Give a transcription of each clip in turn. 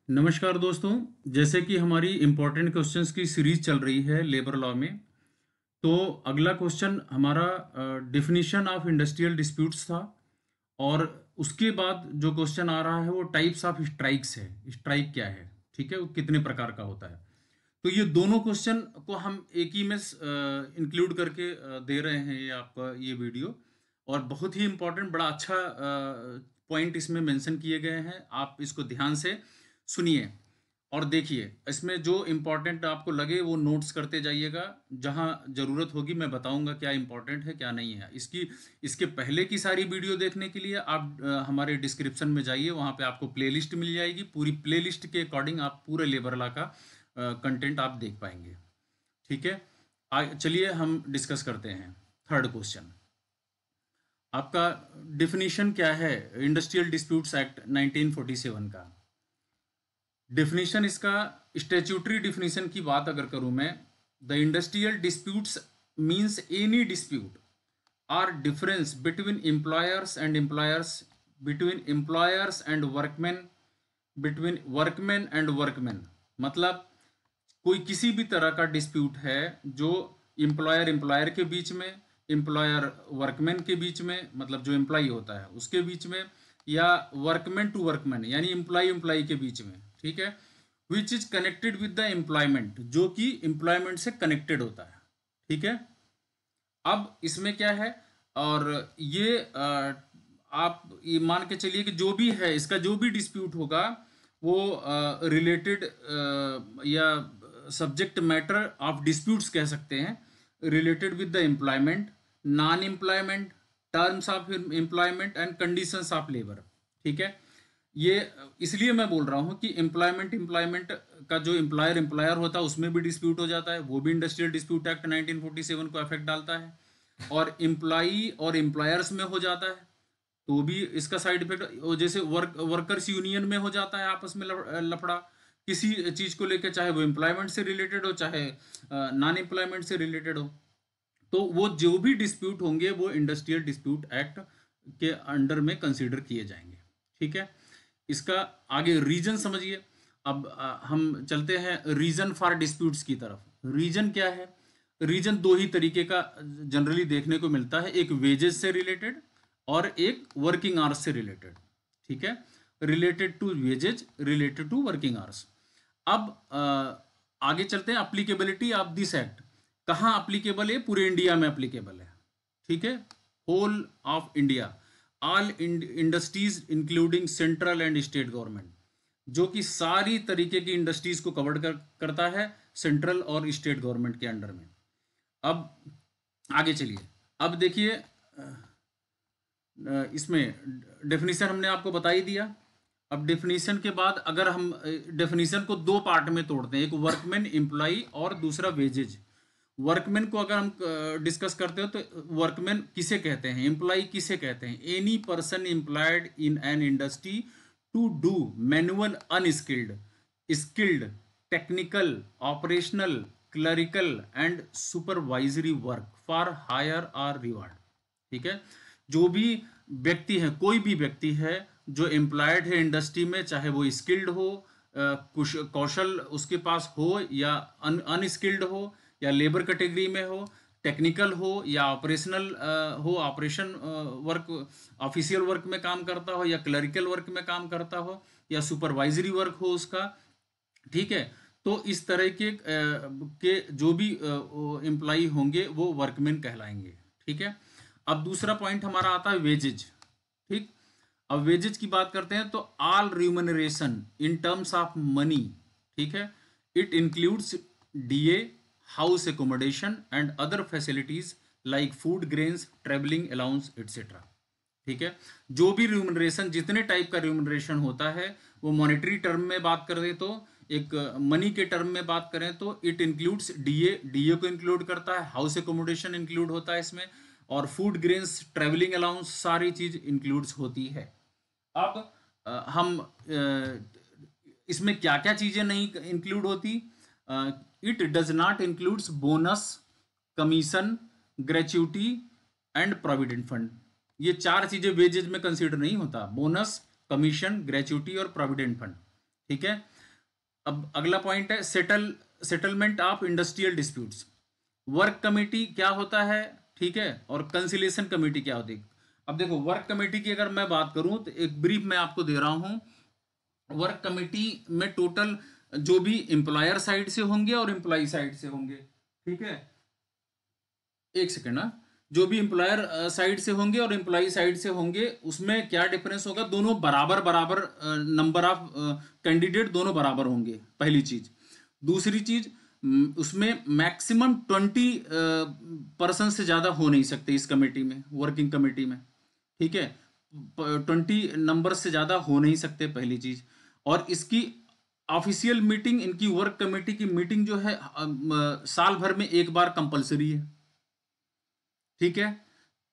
नमस्कार दोस्तों। जैसे कि हमारी इम्पोर्टेंट क्वेश्चंस की सीरीज चल रही है लेबर लॉ में, तो अगला क्वेश्चन हमारा डेफिनेशन ऑफ इंडस्ट्रियल डिस्प्यूट्स था। और उसके बाद जो क्वेश्चन आ रहा है वो टाइप्स ऑफ स्ट्राइक्स है। स्ट्राइक क्या है, ठीक है, वो कितने प्रकार का होता है। तो ये दोनों क्वेश्चन को हम एक ही में इंक्लूड करके दे रहे हैं ये आपका ये वीडियो। और बहुत ही इम्पोर्टेंट, बड़ा अच्छा पॉइंट इसमें मेंशन किए गए हैं। आप इसको ध्यान से सुनिए और देखिए। इसमें जो इम्पोर्टेंट आपको लगे वो नोट्स करते जाइएगा। जहां ज़रूरत होगी मैं बताऊंगा क्या इम्पोर्टेंट है क्या नहीं है। इसके पहले की सारी वीडियो देखने के लिए आप हमारे डिस्क्रिप्शन में जाइए। वहां पे आपको प्लेलिस्ट मिल जाएगी। पूरी प्लेलिस्ट के अकॉर्डिंग आप पूरे लेबर लॉ का कंटेंट आप देख पाएंगे। ठीक है, चलिए हम डिस्कस करते हैं। थर्ड क्वेश्चन आपका, डिफिनीशन क्या है इंडस्ट्रियल डिस्प्यूट्स एक्ट 1947 का। डिफिनीशन इसका, स्टैट्यूटरी डिफिनीशन की बात अगर करूं मैं, the industrial disputes means any dispute or difference between employers and employers, between employers and workman, between workman and workman. मतलब कोई किसी भी तरह का डिस्प्यूट है जो एम्प्लॉयर एम्प्लॉयर के बीच में, एम्प्लॉयर वर्कमैन के बीच में, मतलब जो एम्प्लॉई होता है उसके बीच में, या वर्कमैन टू वर्कमैन यानी एम्प्लॉई एम्प्लॉई के बीच में, ठीक है, which is connected with the employment, जो कि एम्प्लॉयमेंट से कनेक्टेड होता है। ठीक है, अब इसमें क्या है, और ये आप ये मान के चलिए कि जो भी है इसका जो भी डिस्प्यूट होगा वो रिलेटेड या सब्जेक्ट मैटर ऑफ डिस्प्यूट्स कह सकते हैं, related with the employment, non employment, terms of employment and conditions of labour. ठीक है, ये इसलिए मैं बोल रहा हूं कि एम्प्लॉयमेंट एम्प्लॉयमेंट का जो एम्प्लॉयर एम्प्लॉयर होता है उसमें भी डिस्प्यूट हो जाता है, वो भी इंडस्ट्रियल डिस्प्यूट एक्ट 1947 को अफेक्ट डालता है। और एम्प्लॉई और एम्प्लॉयर्स में हो जाता है तो भी इसका साइड इफेक्ट, जैसे वर्कर्स यूनियन में हो जाता है आपस में लफड़ा किसी चीज को लेकर, चाहे वो एम्प्लॉयमेंट से रिलेटेड हो चाहे नॉन एम्प्लॉयमेंट से रिलेटेड हो। तो वो जो भी डिस्प्यूट होंगे वो इंडस्ट्रियल डिस्प्यूट एक्ट के अंडर में कंसीडर किए जाएंगे। ठीक है, इसका आगे रीजन समझिए। अब हम चलते हैं रीजन फॉर डिस्प्यूट्स की तरफ। रीजन क्या है? रीजन दो ही तरीके का जनरली देखने को मिलता है, एक वेजेस से रिलेटेड और एक वर्किंग आवर्स से रिलेटेड। ठीक है, related to wages, related to working hours. अब आगे चलते हैं, अप्लीकेबिलिटी ऑफ दिस एक्ट कहाँ अप्लीकेबल है? पूरे इंडिया में अप्लीकेबल है। ठीक है, whole of India, all industries including central and state government, जो कि सारी तरीके की इंडस्ट्रीज को कवर करता है सेंट्रल और स्टेट गवर्नमेंट के अंडर में। अब आगे चलिए, अब देखिए इसमें डेफिनेशन हमने आपको बता ही दिया। अब डेफिनेशन के बाद अगर हम डेफिनेशन को दो पार्ट में तोड़ते हैं, एक वर्कमैन एम्प्लॉई और दूसरा वेजेज। वर्कमैन को अगर हम डिस्कस करते हो तो वर्कमैन किसे कहते हैं, एम्प्लॉई किसे कहते हैं? Any person employed in an industry to do manual unskilled, skilled, technical, operational, clerical and supervisory work for hire और रिवार्ड। ठीक है, जो भी व्यक्ति है, कोई भी व्यक्ति है जो एम्प्लॉयड है इंडस्ट्री में, चाहे वो स्किल्ड हो, कौशल उसके पास हो, या अनस्किल्ड हो, या लेबर कैटेगरी में हो, टेक्निकल हो या ऑपरेशनल हो, ऑपरेशन वर्क ऑफिशियल वर्क में काम करता हो, या क्लरिकल वर्क में काम करता हो, या सुपरवाइजरी वर्क हो उसका। ठीक है, तो इस तरह के जो भी एम्प्लॉई होंगे वो वर्कमैन कहलाएंगे। ठीक है, अब दूसरा पॉइंट हमारा आता है वेजेज। ठीक, अब वेजेज की बात करते हैं तो all remuneration in terms of money. ठीक है, it includes DA, house accommodation and other facilities like food, grains, travelling allowance etcetera. ठीक है, जो भी रिम्यूनरेशन, जितने टाइप का रिम्यूनरेशन होता है वो मॉनेटरी टर्म में बात करें तो, एक मनी के टर्म में बात करें तो इट इंक्लूड्स डीए, डीए को इंक्लूड करता है, हाउस एकोमोडेशन इंक्लूड होता है इसमें, और फूड, ग्रेन्स, ट्रेवलिंग अलाउंस सारी चीज इंक्लूड्स होती है। अब हम इसमें क्या क्या चीजें नहीं इंक्लूड होती? It does not includes bonus, commission, gratuity and provident fund. ये चार चीजें वेजेज में कंसीडर नहीं होता, बोनस, कमीशन, ग्रेच्युटी और प्रोविडेंट फंड। ठीक है, अब अगला पॉइंट है settlement of industrial disputes. Work committee क्या होता है, ठीक है, और कंसिलेशन कमेटी क्या होती है। अब देखो वर्क कमेटी की अगर मैं बात करूं तो एक ब्रीफ मैं आपको दे रहा हूं। वर्क कमेटी में टोटल जो भी एम्प्लॉयर साइड से होंगे और एम्प्लॉय साइड से होंगे, ठीक है, एक सेकेंड ना, जो भी एम्प्लॉयर साइड से होंगे और एम्प्लॉय साइड से होंगे उसमें क्या डिफरेंस होगा, दोनों बराबर बराबर नंबर ऑफ कैंडिडेट दोनों बराबर होंगे, पहली चीज। दूसरी चीज, उसमें मैक्सिमम 20% से ज्यादा हो नहीं सकते इस कमेटी में, वर्किंग कमेटी में, ठीक है, 20 नंबर से ज्यादा हो नहीं सकते, पहली चीज। और इसकी ऑफिशियल मीटिंग, इनकी वर्क कमेटी की मीटिंग जो है साल भर में एक बार कंपलसरी है, ठीक है।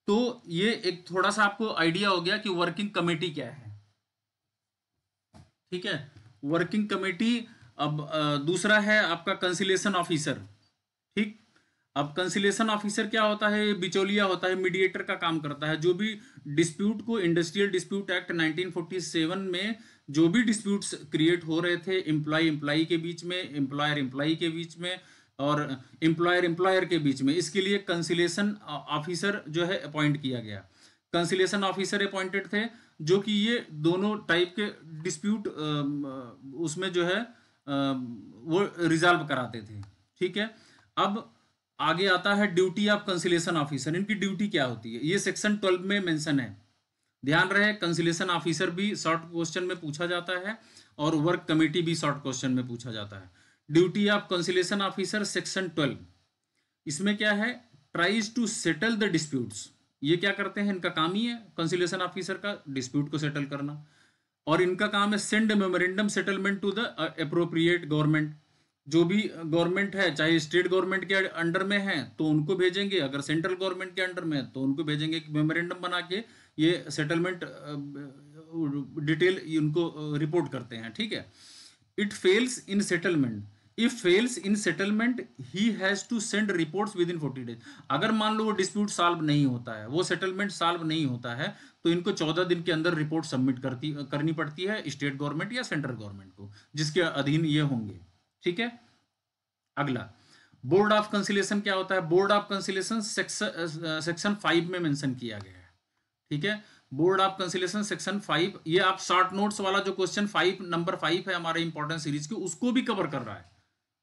तो ये एक थोड़ा सा आपको आइडिया हो गया कि वर्किंग कमेटी क्या है, ठीक है, वर्किंग कमेटी। अब दूसरा है आपका कंसिलेशन ऑफिसर, ठीक। अब कंसिलेशन ऑफिसर क्या होता है, बिचौलिया होता है, मीडिएटर का काम करता है। जो भी डिस्प्यूट को, इंडस्ट्रियल डिस्प्यूट एक्ट 1947 में जो भी डिस्प्यूट्स क्रिएट हो रहे थे एम्प्लॉय के बीच में, एम्प्लॉयर के बीच में, और एम्प्लॉयर के बीच में, इसके लिए कंसिलेशन ऑफिसर जो है अपॉइंट किया गया। कंसिलेशन ऑफिसर अपॉइंटेड थे जो कि ये दोनों टाइप के डिस्प्यूट उसमें जो है वो रिजॉल्व कराते थे, ठीक है। अब आगे आता है ड्यूटी ऑफ कंसिलेशन ऑफिसर। इनकी ड्यूटी क्या होती है, ये सेक्शन 12 में मेंशन है। ध्यान रहे, कंसिलेशन ऑफिसर भी शॉर्ट क्वेश्चन में पूछा जाता है और वर्क कमेटी भी शॉर्ट क्वेश्चन में पूछा जाता है। Duty of conciliation officer section 12, इसमें क्या है, tries to settle the disputes. ये क्या करते हैं, इनका काम ही है कंसिलेशन ऑफिसर का डिस्प्यूट को सेटल करना। और इनका काम है send memorandum settlement to the appropriate government. जो भी गवर्नमेंट है, चाहे स्टेट गवर्नमेंट के अंडर में है तो उनको भेजेंगे, अगर सेंट्रल गवर्नमेंट के अंडर में है तो उनको भेजेंगे कि मेमोरेंडम बना के ये सेटलमेंट डिटेल उनको रिपोर्ट करते हैं, ठीक है। It fails in settlement, if fails in settlement he has to send reports within 40 days. अगर मान लो वो डिस्प्यूट सॉल्व नहीं होता है, वो सेटलमेंट सॉल्व नहीं होता है, तो इनको 14 दिन के अंदर रिपोर्ट सबमिट करनी पड़ती है स्टेट गवर्नमेंट या सेंट्रल गवर्नमेंट को, जिसके अधीन ये होंगे, ठीक है। अगला बोर्ड ऑफ कंसिलेशन क्या होता है। बोर्ड ऑफ कंसिलेशन सेक्शन 5 में मेंशन किया गया है, ठीक है। बोर्ड ऑफ कंसिलेशन सेक्शन 5, ये आप शॉर्ट नोट्स वाला जो क्वेश्चन 5 नंबर 5 है हमारे इंपॉर्टेंट सीरीज की, उसको भी कवर कर रहा है,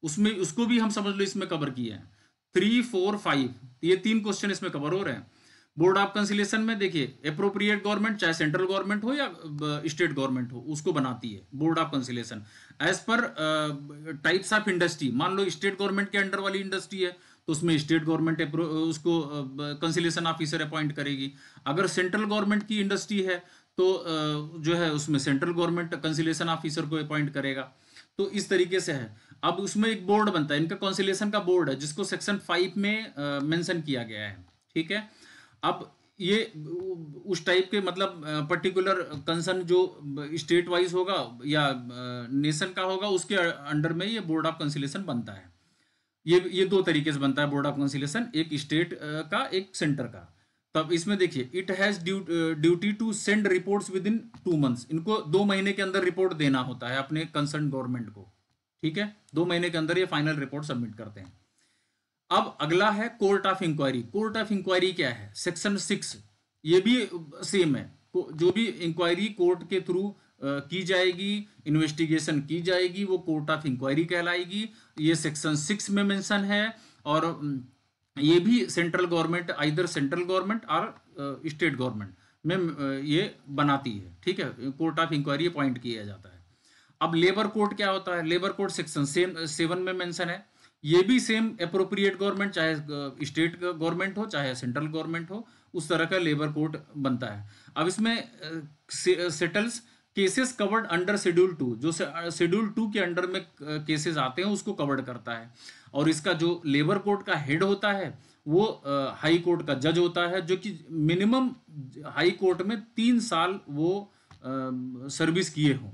उसमें उसको भी हम समझ लो इसमें कवर किए हैं। 3, 4, 5 ये 3 क्वेश्चन इसमें कवर हो रहे हैं। बोर्ड ऑफ कंसिलेशन में देखिए, अप्रोप्रिएट गवर्नमेंट चाहे सेंट्रल गवर्नमेंट हो या स्टेट गवर्नमेंट हो, उसको बनाती है board of conciliation as per types of industry. मान लो स्टेट गवर्नमेंट के अंडर वाली इंडस्ट्री है तो उसमें स्टेट गवर्नमेंट उसको कंसिलेशन ऑफिसर अपॉइंट करेगी। अगर सेंट्रल गवर्नमेंट की इंडस्ट्री है तो जो है उसमें सेंट्रल गवर्नमेंट कंसिलेशन ऑफिसर को अपॉइंट करेगा। तो इस तरीके से है। अब उसमें एक बोर्ड बनता है, इनका कंसिलेशन का बोर्ड है जिसको सेक्शन 5 में मेंशन किया गया है, ठीक है। अब ये उस टाइप के मतलब पर्टिकुलर कंसर्न जो स्टेट वाइज होगा या नेशन का होगा, उसके अंडर में ये बोर्ड ऑफ कंसिलेशन बनता है। ये 2 तरीके से बनता है बोर्ड ऑफ कंसिलेशन, एक स्टेट का एक सेंटर का। तब इसमें देखिए, it has duty to send reports within 2 months. इनको 2 महीने के अंदर रिपोर्ट देना होता है अपने कंसर्न गवर्नमेंट को, ठीक है। 2 महीने के अंदर ये फाइनल रिपोर्ट सबमिट करते हैं। अब अगला है court of inquiry. Court of inquiry क्या है, सेक्शन 6, ये भी सेम है। जो भी इंक्वायरी कोर्ट के थ्रू की जाएगी, इन्वेस्टिगेशन की जाएगी, वो कोर्ट ऑफ इंक्वायरी कहलाएगी। ये सेक्शन 6 में मेंशन है। और ये भी central government, either central government और स्टेट गवर्नमेंट में ये बनाती है, ठीक है। कोर्ट ऑफ इंक्वायरी अपॉइंट किया जाता है। अब लेबर कोर्ट क्या होता है, लेबर कोर्ट सेक्शन 7 में मेंशन है। ये भी सेम अप्रोप्रिएट गवर्नमेंट, चाहे स्टेट गवर्नमेंट हो चाहे सेंट्रल गवर्नमेंट हो, उस तरह का लेबर कोर्ट बनता है। अब इसमें settles cases covered under schedule 2, जो शेड्यूल 2 के अंडर में केसेस आते हैं उसको कवर्ड करता है। और इसका जो लेबर कोर्ट का हेड होता है वो हाई कोर्ट का जज होता है, जो कि मिनिमम हाई कोर्ट में 3 साल वो सर्विस किए हों,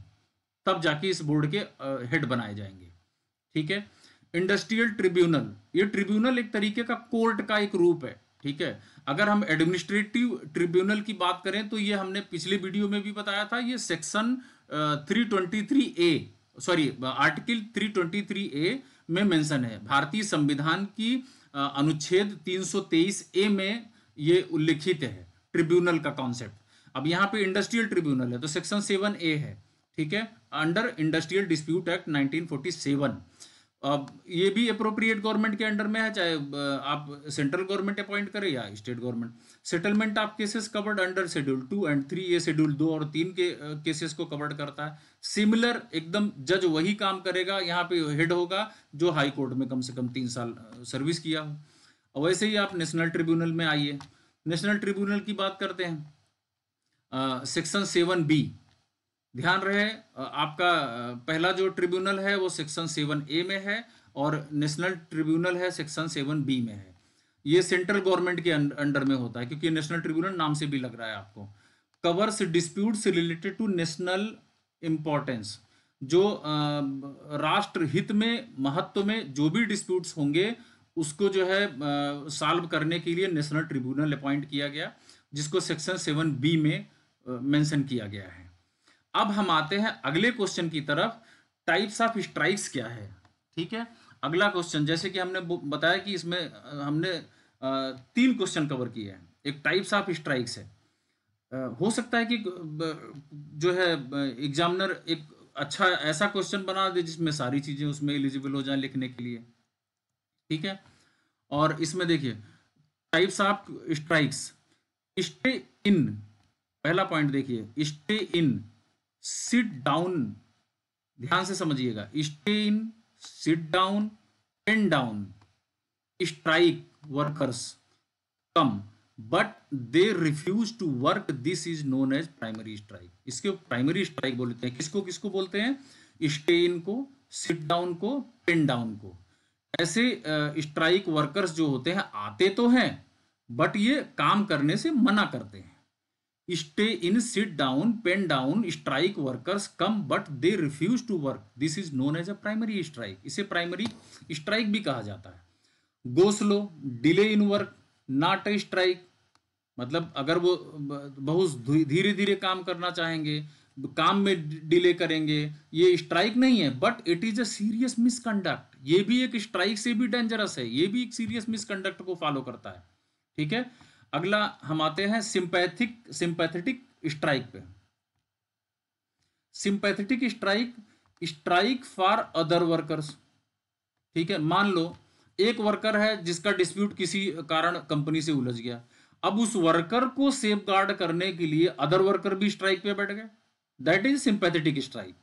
तब जाके इस बोर्ड के हेड बनाए जाएंगे, ठीक है। इंडस्ट्रियल ट्रिब्यूनल, ये ट्रिब्यूनल एक तरीके का कोर्ट का एक रूप है, ठीक है। अगर हम एडमिनिस्ट्रेटिव ट्रिब्यूनल की बात करें तो ये हमने पिछले वीडियो में भी बताया था, ये section 323A sorry article 323A में मेंशन है, भारतीय संविधान की अनुच्छेद 323A में ये उल्लिखित है ट्रिब्यूनल का कॉन्सेप्ट। अब यहाँ पे इंडस्ट्रियल ट्रिब्यूनल है तो सेक्शन 7A है, ठीक है, अंडर इंडस्ट्रियल डिस्प्यूट एक्ट 1947। अब ये भी अप्रोप्रिएट गवर्नमेंट के अंडर में है, चाहे आप सेंट्रल गवर्नमेंट अपॉइंट करे या state government. Settlement of cases covered under schedule 2 and 3, ये शेड्यूल 2 और 3 के केसेस को कवर्ड करता है। सिमिलर एकदम जज वही काम करेगा, यहाँ पे हेड होगा जो हाई कोर्ट में कम से कम 3 साल सर्विस किया हो। और वैसे ही आप नेशनल ट्रिब्यूनल में आइए, नेशनल ट्रिब्यूनल की बात करते हैं। सेक्शन 7B, ध्यान रहे आपका पहला जो ट्रिब्यूनल है वो सेक्शन 7A में है और नेशनल ट्रिब्यूनल है सेक्शन 7B में है। ये सेंट्रल गवर्नमेंट के अंडर में होता है, क्योंकि नेशनल ट्रिब्यूनल नाम से भी लग रहा है आपको। Covers disputes related to national importance, जो राष्ट्र हित में महत्व में जो भी डिस्प्यूट्स होंगे उसको जो है सॉल्व करने के लिए नेशनल ट्रिब्यूनल अपॉइंट किया गया, जिसको सेक्शन 7B में मेंशन किया गया है। अब हम आते हैं अगले क्वेश्चन की तरफ, टाइप्स ऑफ स्ट्राइक्स क्या है, ठीक है। अगला क्वेश्चन, जैसे कि हमने बताया कि इसमें हमने 3 क्वेश्चन कवर किए हैं। एक टाइप्स ऑफ स्ट्राइक्स है, हो सकता है कि जो है एग्जामिनर एक अच्छा ऐसा क्वेश्चन बना दे जिसमें सारी चीजें उसमें एलिजिबल हो जाए लिखने के लिए, ठीक है। और इसमें देखिए types of strikes, stay in, पहला पॉइंट देखिए, स्टे इन, सिट डाउन, ध्यान से समझिएगा, stay in, sit down, pen down, strike workers come but they refuse to work, this is known as primary strike. इसके प्राइमरी स्ट्राइक बोलते हैं, किसको किसको बोलते हैं, स्टे इन को, सिट डाउन को, पेन डाउन को। ऐसे स्ट्राइक वर्कर्स जो होते हैं आते तो हैं बट ये काम करने से मना करते हैं। Stay in, sit down, pen down, strike workers come but they refuse to work, this is known as a primary strike. इसे प्राइमरी स्ट्राइक भी कहा जाता है। Go slow, delay in work, not a strike, मतलब अगर वो बहुत धीरे धीरे काम करना चाहेंगे, काम में डिले करेंगे, ये स्ट्राइक नहीं है but it is a serious misconduct. ये भी एक स्ट्राइक से भी डेंजरस है, ये भी एक सीरियस मिसकंडक्ट को फॉलो करता है, ठीक है। अगला हम आते हैं सिंपैथेटिक स्ट्राइक पे। Sympathetic strike, strike for other workers, ठीक है। मान लो एक वर्कर है जिसका डिस्प्यूट किसी कारण कंपनी से उलझ गया, अब उस वर्कर को सेफगार्ड करने के लिए अदर वर्कर भी स्ट्राइक पे बैठ गए, दैट इज सिंपैथेटिक स्ट्राइक।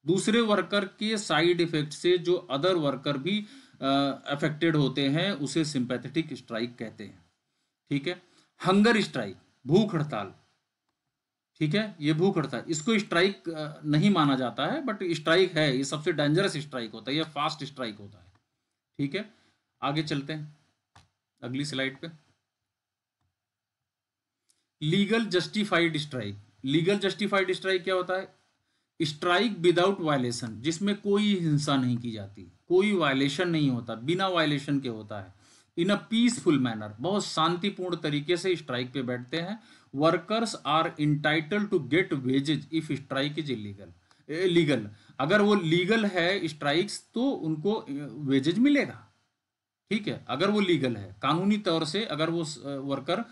दूसरे वर्कर के साइड इफेक्ट से जो अदर वर्कर भी अफेक्टेड होते हैं उसे सिंपैथेटिक स्ट्राइक कहते हैं, ठीक है। हंगर स्ट्राइक, भूख हड़ताल, ठीक है, ये भूख हड़ताल, इसको स्ट्राइक नहीं माना जाता है बट स्ट्राइक है, ये सबसे डेंजरस स्ट्राइक होता है, ये फास्ट स्ट्राइक होता है, ठीक है। आगे चलते हैं अगली स्लाइड पे। Legal justified strike, legal justified strike क्या होता है, स्ट्राइक विदाउट वायलेशन, जिसमें कोई हिंसा नहीं की जाती, कोई वायलेशन नहीं होता, बिना वायलेशन के होता है। इन अ पीसफुल मैनर, बहुत शांतिपूर्ण तरीके से स्ट्राइक पे बैठते हैं। Workers are entitled to get wages if strike is illegal, legal, अगर वो लीगल है स्ट्राइक्स तो उनको वेजेज मिलेगा, ठीक है। अगर वो लीगल है, कानूनी तौर से अगर वो वर्कर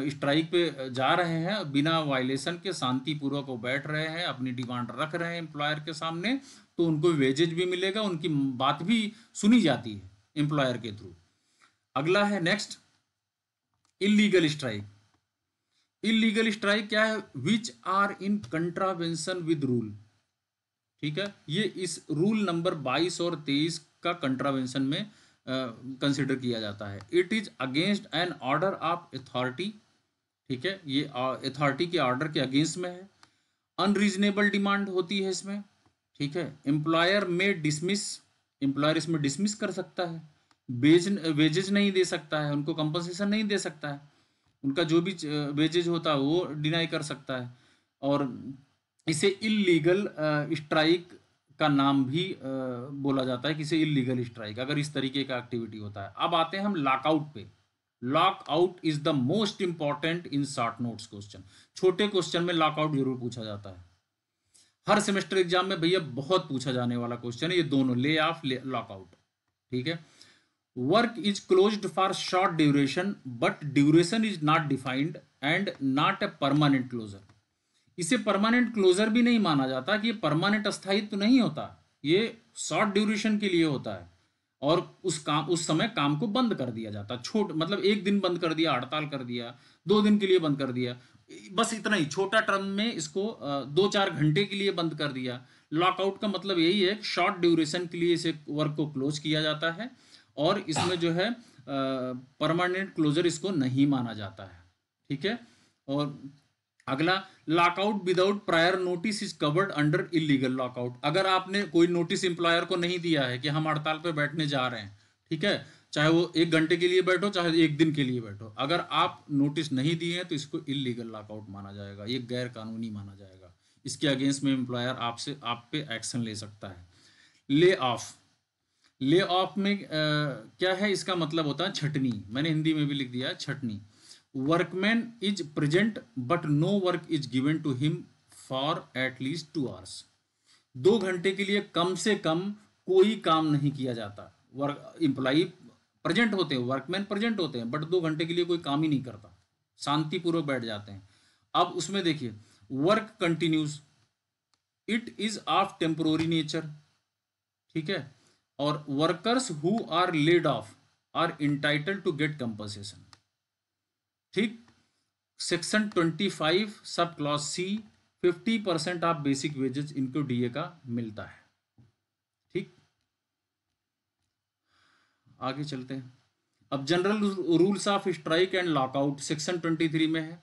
स्ट्राइक पे जा रहे हैं बिना वायलेशन के, शांतिपूर्वक वो बैठ रहे हैं, अपनी डिमांड रख रहे हैं एम्प्लॉयर के सामने, तो उनको वेजेज भी मिलेगा, उनकी बात भी सुनी जाती है एम्प्लॉयर के थ्रू। अगला है next, illegal strike. Illegal strike क्या है, which are in contravention with rule, ठीक है। ये इस रूल नंबर 22 और 23 का कंट्रावेंशन में कंसिडर किया जाता है। It is against an order of authority, ठीक है, ये अथॉरिटी के ऑर्डर के अगेंस्ट में है। अनरीजनेबल डिमांड होती है इसमें, ठीक है। एम्प्लॉयर में डिसमिस, एम्प्लॉयर इसमें डिसमिस कर सकता है, वेजेज नहीं दे सकता है, उनको कंपनसेशन नहीं दे सकता है, उनका जो भी वेजेज होता है वो डिनाई कर सकता है, और इसे इलीगल स्ट्राइक का नाम भी बोला जाता है, किसी इलीगल स्ट्राइक अगर इस तरीके का एक्टिविटी होता है। अब आते हैं हम लॉकआउट पे। Lockout is the most important in short notes question, छोटे क्वेश्चन में लॉकआउट जरूर पूछा जाता है। हर सेमेस्टर एग्जाम में भैया बहुत पूछा जाने वाला क्वेश्चन है ये दोनों, ले ऑफ लॉकआउट। ठीक है। Work is closed for short duration but duration is not defined and not a permanent closure. इसे परमानेंट क्लोजर भी नहीं माना जाता कि ये परमानेंट अस्थायित्व तो नहीं होता, ये शॉर्ट ड्यूरेशन के लिए होता है और उस समय काम को बंद कर दिया जाता, छोट मतलब एक दिन बंद कर दिया, हड़ताल कर दिया, 2 दिन के लिए बंद कर दिया, बस इतना ही छोटा टर्म में इसको 2-4 घंटे के लिए बंद कर दिया। लॉकआउट का मतलब यही है, शॉर्ट ड्यूरेशन के लिए इसे वर्क को क्लोज किया जाता है और इसमें जो है परमानेंट क्लोजर इसको नहीं माना जाता है। ठीक है। और अगला, lockout without prior notice is covered under illegal lockout. अगर आपने कोई नोटिस एम्प्लॉयर को नहीं दिया है कि हम हड़ताल पे बैठने जा रहे हैं, ठीक है, चाहे वो 1 घंटे के लिए बैठो चाहे 1 दिन के लिए बैठो, अगर आप नोटिस नहीं दिए हैं तो इसको इलीगल लॉकआउट माना जाएगा, ये गैर कानूनी माना जाएगा। इसके अगेंस्ट में एम्प्लॉयर आप पे एक्शन ले सकता है। ले ऑफ, ले ऑफ में क्या है, इसका मतलब होता है छटनी, मैंने हिंदी में भी लिख दिया है छटनी। Workman is present but no work is given to him for at least 2 hours. 2 घंटे के लिए कम से कम कोई काम नहीं किया जाता। वर्क एम्प्लॉई प्रेजेंट होते हैं, वर्कमैन प्रेजेंट होते हैं, बट 2 घंटे के लिए कोई काम ही नहीं करता, शांतिपूर्वक बैठ जाते हैं। अब उसमें देखिए, work continues, it is of temporary nature. ठीक है। और workers who are laid off are entitled to get compensation. ठीक। Section 25 sub clause C, 50% of basic wages इनको डीए का मिलता है। ठीक। आगे चलते हैं। अब general rules of strike and lockout section 23 में है,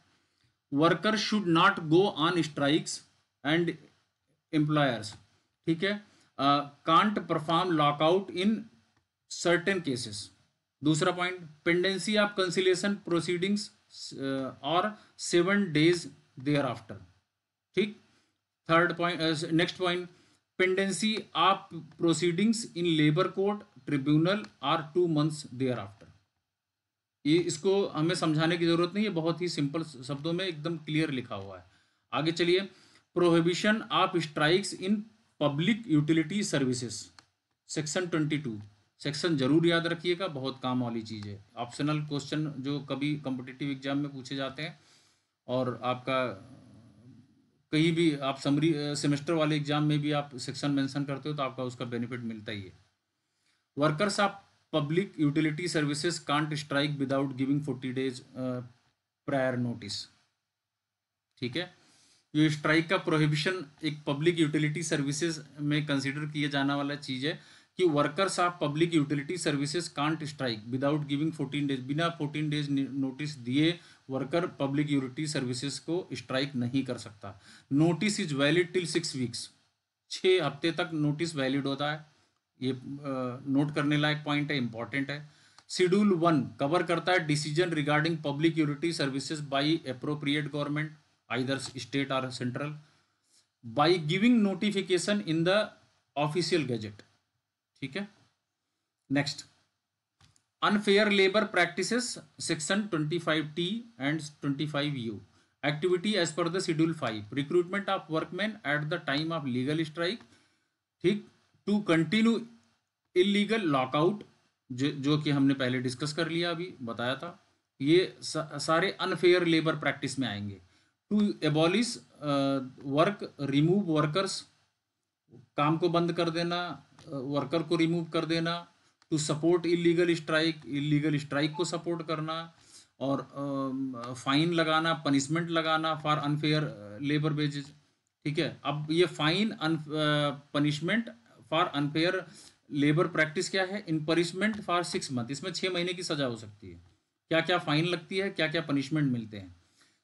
worker should not go on strikes and employers, ठीक है, can't perform lockout in certain cases. दूसरा point, pendency of conciliation proceedings और 7 days देयर आफ्टर। ठीक। Third point, next point, pendency of proceedings in labour court tribunal और 2 months there after. ये इसको हमें समझाने की जरूरत नहीं है, बहुत ही सिंपल शब्दों में एकदम क्लियर लिखा हुआ है। आगे चलिए, prohibition of strikes in public utility services section 22। Section जरूर याद रखिएगा, बहुत काम वाली चीज़ है, ऑप्शनल क्वेश्चन जो कभी कॉम्पिटिटिव एग्जाम में पूछे जाते हैं और आपका कहीं भी आप समरी सेमेस्टर वाले एग्जाम में भी आप सेक्शन मेंशन करते हो तो आपका उसका बेनिफिट मिलता ही है। Workers of public utility services can't strike without giving 40 days prior notice. ठीक है। ये स्ट्राइक का प्रोहिबिशन एक पब्लिक यूटिलिटी सर्विसेज में कंसिडर किया जाने वाला चीज़ है कि workers of public utility services can't strike without giving 14 days, बिना 14 days नोटिस दिए वर्कर पब्लिक यूटिलिटी सर्विसेज को स्ट्राइक नहीं कर सकता। Notice is valid till 6 weeks, 6 हफ्ते तक नोटिस वैलिड होता है। ये नोट करने लायक पॉइंट है, इंपॉर्टेंट है। शेड्यूल 1 कवर करता है decision regarding public utility services by appropriate government either state और central by giving notification in the official gazette. ठीक है। Next, unfair labour practices section 25T and 25U, activity as per the schedule 5, recruitment of workman at the time of legal strike. ठीक। To continue illegal lockout, जो कि हमने पहले discuss कर लिया, अभी बताया था, ये सारे अनफेयर लेबर प्रैक्टिस में आएंगे। To abolish work, remove workers, काम को बंद कर देना, वर्कर को रिमूव कर देना। टू सपोर्ट इलीगल स्ट्राइक को सपोर्ट करना और फाइन लगाना, पनिशमेंट लगाना फॉर अनफेयर लेबर वेजेज। ठीक है। अब ये fine punishment for unfair labour practice क्या है, इन पनिशमेंट फॉर 6 months, इसमें 6 महीने की सजा हो सकती है। क्या क्या फाइन लगती है, क्या क्या पनिशमेंट मिलते हैं,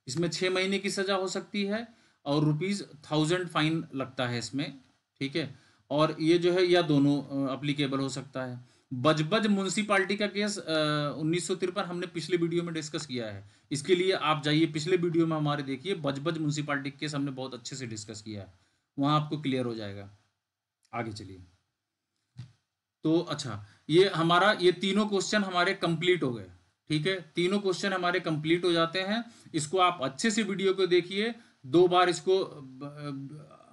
इसमें 6 महीने की सजा हो सकती है और ₹1000 फाइन लगता है इसमें। ठीक है। और ये जो है या दोनों अप्लीकेबल हो सकता है। बजबज म्यूनसिपालिटी का केस 1953 हमने पिछले वीडियो में डिस्कस किया है, इसके लिए आप जाइए पिछले वीडियो में हमारे देखिए, बजबज म्यूनसिपालिटी केस हमने बहुत अच्छे से डिस्कस किया है, वहाँ आपको क्लियर हो जाएगा। आगे चलिए। तो अच्छा, ये तीनों क्वेश्चन हमारे कंप्लीट हो गए। ठीक है, तीनों क्वेश्चन हमारे कंप्लीट हो जाते हैं। इसको आप अच्छे से वीडियो को देखिए, 2 बार इसको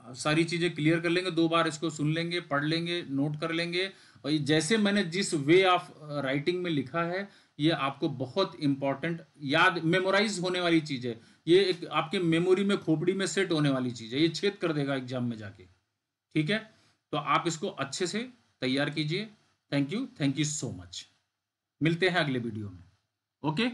सारी चीज़ें क्लियर कर लेंगे, 2 बार इसको सुन लेंगे, पढ़ लेंगे, नोट कर लेंगे, और ये जैसे मैंने जिस वे ऑफ राइटिंग में लिखा है, ये आपको बहुत इंपॉर्टेंट याद मेमोराइज होने वाली चीज़ है। ये एक आपके मेमोरी में, खोपड़ी में सेट होने वाली चीज़ है, ये छेद कर देगा एग्जाम में जाके। ठीक है, तो आप इसको अच्छे से तैयार कीजिए। Thank you so much. मिलते हैं अगले वीडियो में। ओके।